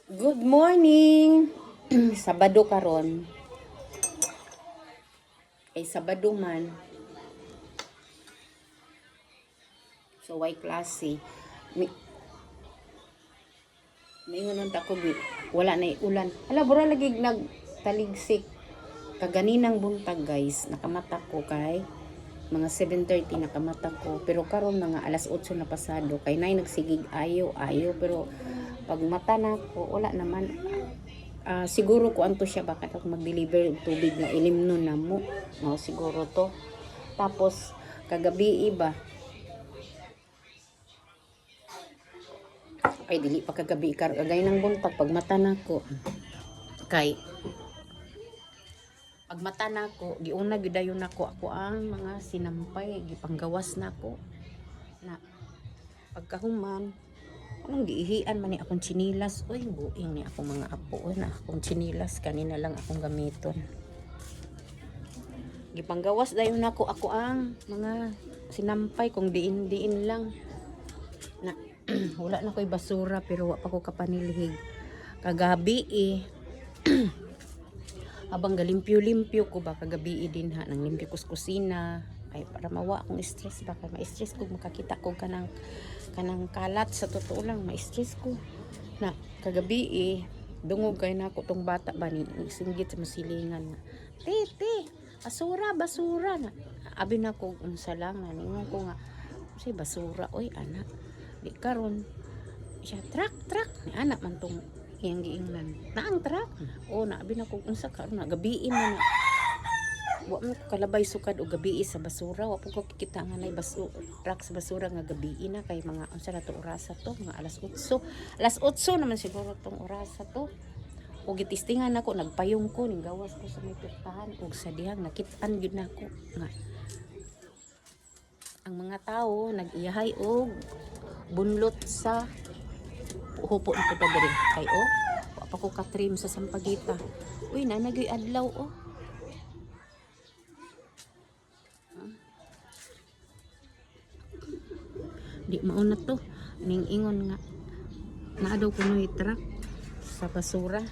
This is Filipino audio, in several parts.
Good morning. Sabado karon. Ay Sabado man. So why klase? Mayingon ta ko wala na ulan. Hala bura lagi nagtaligsik. Kaganinang buntag guys, nakamata ko kay mga 7:30 nakamata ko. Pero karon mga alas 8 na pasado kay nay nagsigig ayo pero pag mata na ko wala naman. Siguro ko anto siya baka ako mag-deliver og tubig na ilimno na mo. Siguro to. Tapos kagabi iba. Ay dili pa kagabi kagay ng buntag pag mata nako. Kay pag mata nako giuna gidayon nako ako ang mga sinampay gipanggawas nako. Na pagkahuman anong giihian man ni akong chinilas. Uy, buing ni akong mga apo. Na akong chinilas. Kanina lang akong gamiton. Gipanggawas dayon ako ang mga sinampay kung diin lang. Na wala na ko'y basura pero wala pa ko kapanilhig. Kagabi habang galimpyo-limpyo ko ba kagabi din ha nang limpyo ko sa kusina ay para mawa akong stress baka ma-stress ko makakita ko kanang kalat sa totoo lang ma-stress ko na kagabi dungog kay na ako tong bata ba ni singgit sa masilingan na tete basura na abi na ko unsa lang na ningon ko nga say basura oy anak di karon siya truck ni anak man tong iyang giingnan na ang truck na abi na ko unsa karon na gabiin na wa mo kalabay sukad og gabi sa basura wa po ko kikita nga nay truck sa basura nga gabi na kay mga unsa na to orasa to mga alas 8 naman siguro tong orasa to ug gitistingan nako nagpayong ko ning gawas ko sa may pirtahan ug sa dihang nakit-an gyud nako nga ang mga tao nag-iyahay og bunlot sa hupon ko ta diri kay wa pa ko katrim sa sampagita uy nagyoy adlaw di mauna to ning ingon nga naa daw kuno truck sa basura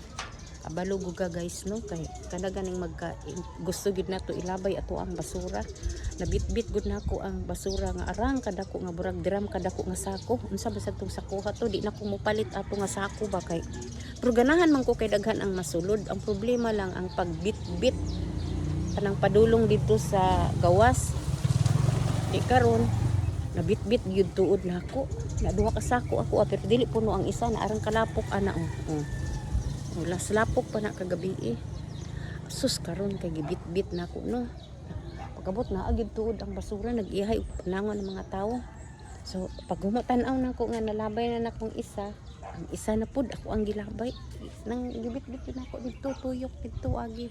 abalo guga guys no kay kada ganing gusto gid nato ilabay ato ang basura nabitbit gud nako ang basura nga arang kada ko nga burag dram kada ko nga sako unsa ba sa tong sako to di na ko mopalit ato nga sako ba kay pero ganahan man ko kay daghan ang masulod ang problema lang ang pagbitbit kanang padulong dito sa gawas di karon nabitbit gyud tuod nako na duha ka sako ako pero dili puno ang isa na arang kalapok ana wala salapok pa na kagabi sus karon kay gibitbit nako no pagabot na agid tuod ang basura nag-ihay og panangon ng mga tao so pag humatan-aw nako nga nalabay na nakong isa ang isa na pud ako ang gilabay nang gibitbit nako didto tuyok didto agi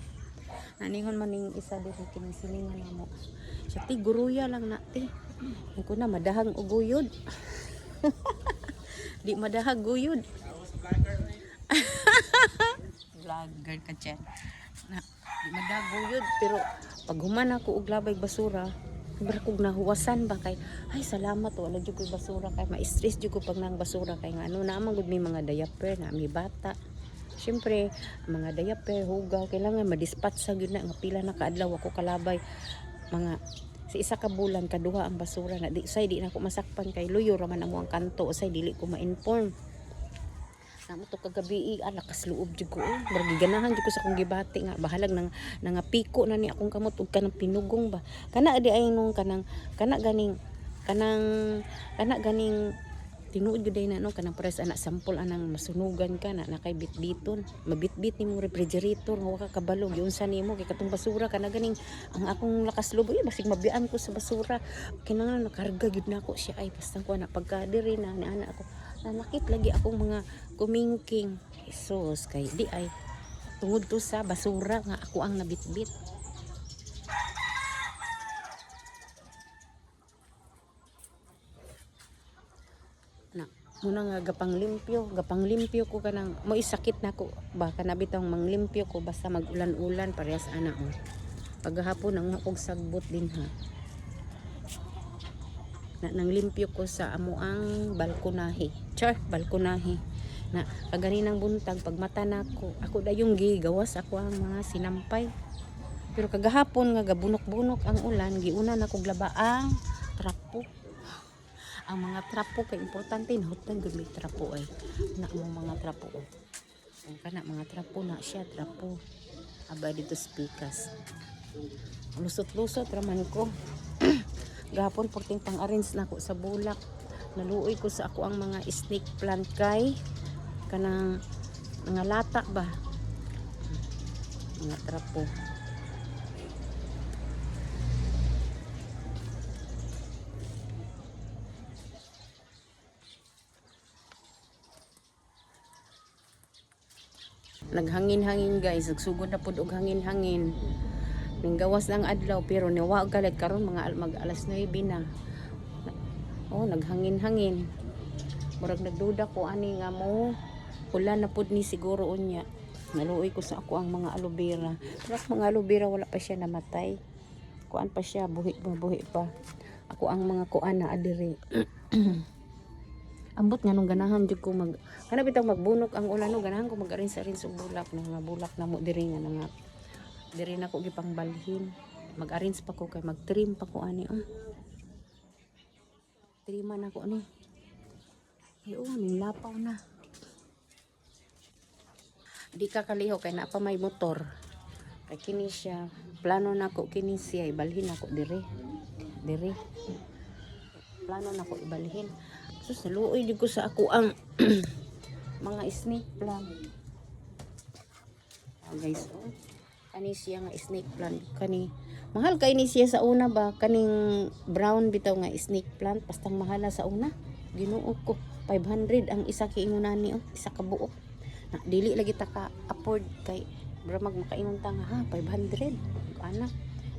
naningon man ning isa dito kinisilingan namo siya ti guruya lang na ti ko na madahang og guyod di madahag guyod vlogger ka dyan na di madahag guyod pero pag human ako og labay basura sobra kog nahuwasan ba kay ay salamat wala jud ko basura kay ma-stress jud ko pag nang basura kay nga ano naman gud may mga diaper na may bata syempre mga diaper hugaw kailangan ma-dispatch sa gyud na nga pila na kaadlaw ako kalabay mga sa isa ka bulan kaduha ang basura na di na ako masakpan kay luyo ra man amo ang kanto usay dili ko ma-inform namo to kagabi lakas loob jud ko ganahan jud ko sa akong gibati nga bahalag nang piko na ni akong kamot ug kanang pinugong ba kana di ay nung kanang tinuod gyud na no kanang pares anak sample anang masunugan ka na nakay bitbiton mabitbit nimo refrigerator nga wa ka kabalo giunsa nimo kay katong basura kana ganing ang akong lakas loob basig mabian ko sa basura kinahanglan nakarga gyud nako siya ay basta ko na pagka diri na ni ana ako nanakit lagi akong mga kumingking Jesus kay di ay tungod to sa basura nga ako ang nabitbit na muna nga gapang limpyo ko kanang mo isakit nako ba kanabitang manglimpyo ko basta magulan-ulan parehas ana paghapon ang akong sagbot din ha na nang limpyo ko sa amuang balkonahe balkonahe Na kaganinang buntag pag mata nako, ako dayong gigawas ako ang mga sinampay. Pero kagahapon nga gabunok-bunok ang ulan, giuna na kog laba ang trapo. Ang mga trapo kay importante nahutan gud may trapo ay. Na mo mga trapo. Ang kana mga trapo na siya trapo. Aba dito spikas. Lusot-lusot raman ko. Gahapon porting pang-arrange na ako sa bulak. Naluoy ko sa ako ang mga snake plant kay kanang mga lata ba. Mga trapo. Naghangin-hangin guys, nagsugod na pud og hangin-hangin. Ning gawas ng adlaw pero niwa galit karon mga mag alas 9 na. Oh, naghangin-hangin. Murag nagduda ko ani nga mo ulan na pud ni siguro unya. Naluoy ko sa ako ang mga aloe vera. Pero mga aloe vera wala pa siya namatay. Kuan pa siya, buhi pa. Ako ang mga kuan na adiri. Ambot nga nung ganahan jud ko mag kana bitaw magbunok ang ulan no ganahan ko mag-arrange-arrange og bulak na nga bulak na mo diri nga nga diri na ko gipang balhin. Mag-arrange pa ko kay mag-trim pa ko ani triman ako ni. Ay ning lapaw na. Di ka kaliho kay na pa may motor. Kay kini siya plano nako kini siya ibalhin ako diri. Plano nako ibalhin. So saluoy jud ko sa ako ang mga snake plant. Guys, kani siya nga snake plant kani. Mahal kay ni siya sa una ba kaning brown bitaw nga snake plant pastang mahala sa una. Ginuo ko 500 ang isa kiingunani isa ka buok. Na dili lagi ta ka afford kay bramag makaingon ta nga ha 500 anak.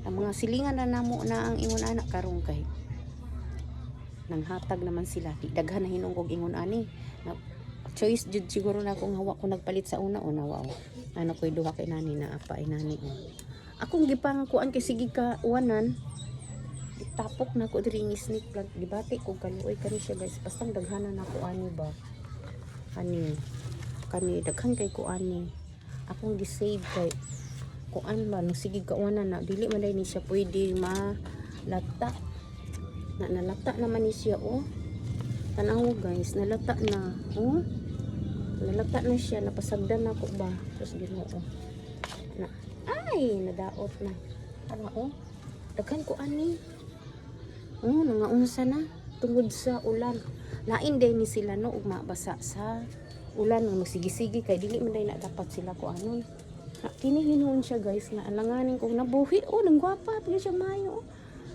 Ang mga silingan na namo na ang ingon anak karon kay nang hatag naman sila daghan na hinungkog ingon ani na choice jud siguro na kung hawa ko nagpalit sa una o nawa ano koy duha kay nani na apa ay nani akong gipang kuan kay sige ka uwanan tapok na ko diri ng snake plant gibati ko kaluoy kani siya guys basta daghanan ako ani ba kani daghan kay ko ani akong gi-save kay kuan ba no sige ka uwanan na dili man ni siya pwede malata na nalata naman ni siya tanaw guys nalata na nalata na siya napasagdan na ako ba tapos Ginoo na ay nadaot na ano daghan ko ani nangaunsa na tungod sa ulan lain day ni sila no ug mabasa sa ulan no sige kay dili man day na dapat sila ko anon kini hinuon siya guys nga alanganin kong nabuhi nang gwapa pag siya mayo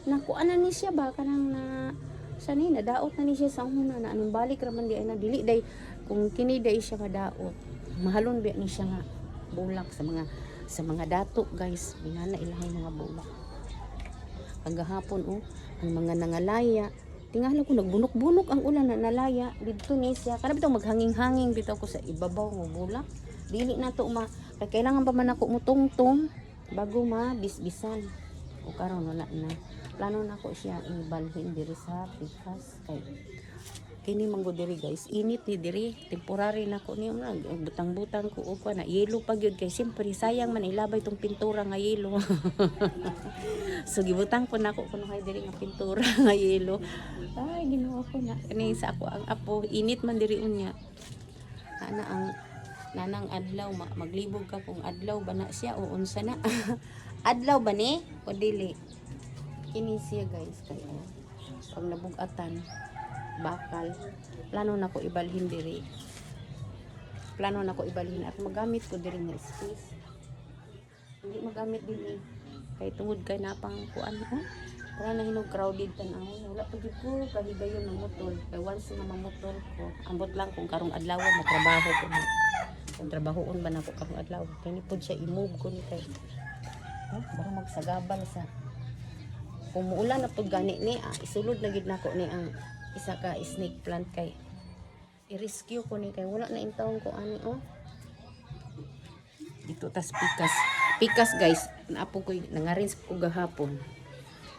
nakuanan ni siya ba kanang na sani na daot na ni siya sa una na anong balik raman di ay na dili day kung kini day siya madaot mahalon ba ni siya nga bulak sa mga dato guys binana ilahang mga bulak kagahapon ang mga nangalaya tingala ko nagbunok-bunok ang ulan na nalaya didto ni siya kada bitaw maghanging-hanging bitaw ko sa ibabaw ng bulak dili na to kailangan pa man ako mutungtong bago mabisbisan o karon wala na plano na ko siya ibalhin diri sa pikas kay kini manggo diri guys init ni diri temporary na ko niya butang-butang ko upa na yelo pa gyud kay siyempre sayang man ilabay tong pintura nga yelo so gibutang ko na ko kuno kay diri nga pintura nga yelo ay Ginoo ko na kani sa ako ang apo init man diri unya ana ang nanang adlaw maglibog ka kung adlaw ba na siya o unsa na adlaw ba ni o dili kini siya guys kay pag nabugatan bakal plano na ko ibalhin diri at magamit ko diri nga space hindi magamit diri kay tungod kay napang kuan para na hinog crowded tan-aw wala pa gyud ko kahigayon ng motor kay once na mamotor ko ambot lang kung karong adlaw matrabaho ko na kung trabahoon ba nako karong adlaw kay ni pud siya i-move ko ni kay para magsagabal sa kung muulan na pud gani ni isulod na gid nako ni ang isa ka snake plant kay i-rescue ko ni kay wala na intawon ko ani dito tas pikas guys naapo ko nangarinse ko gahapon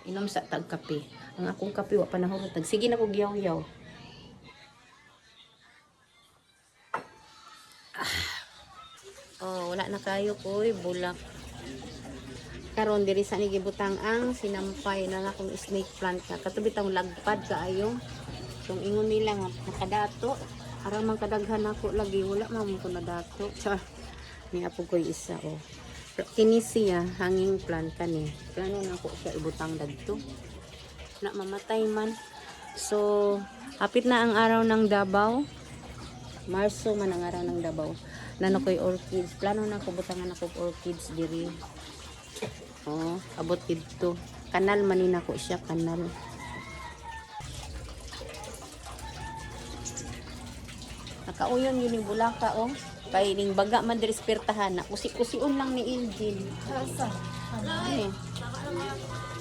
inom sa tag kape ang akong kape wa pa nahurot sige na ko giyaw-yaw Oh, wala na kayo ko, bulak. Karon diri sa ni gibutang ang sinampay na akong snake plant ka. Katubi tang lagpad kaayo. Kung ingon nila nga nakadato, aram man kadaghan ako lagi wala man ko nadato. Ni apo ko isa oh. Kini siya hanging plant kani. Kano na ko siya ibutang dagto. Na mamatay man. So, hapit na ang araw ng Davao. Marso man ang araw ng Davao. Nano ko'y orchids. Plano na ko butangan ako orchids diri. Oh, abot dito. Kanal manin ako siya, kanal. Nakauyon yun yung bulaka oh. Kay ning baga man diri spirtahan na kusi-kusion lang ni engine. Asa? Ay.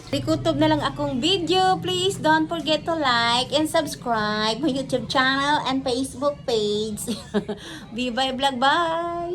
Ikutob na lang akong video. Please don't forget to like and subscribe my YouTube channel and Facebook page. Bye-bye vlog. Bye!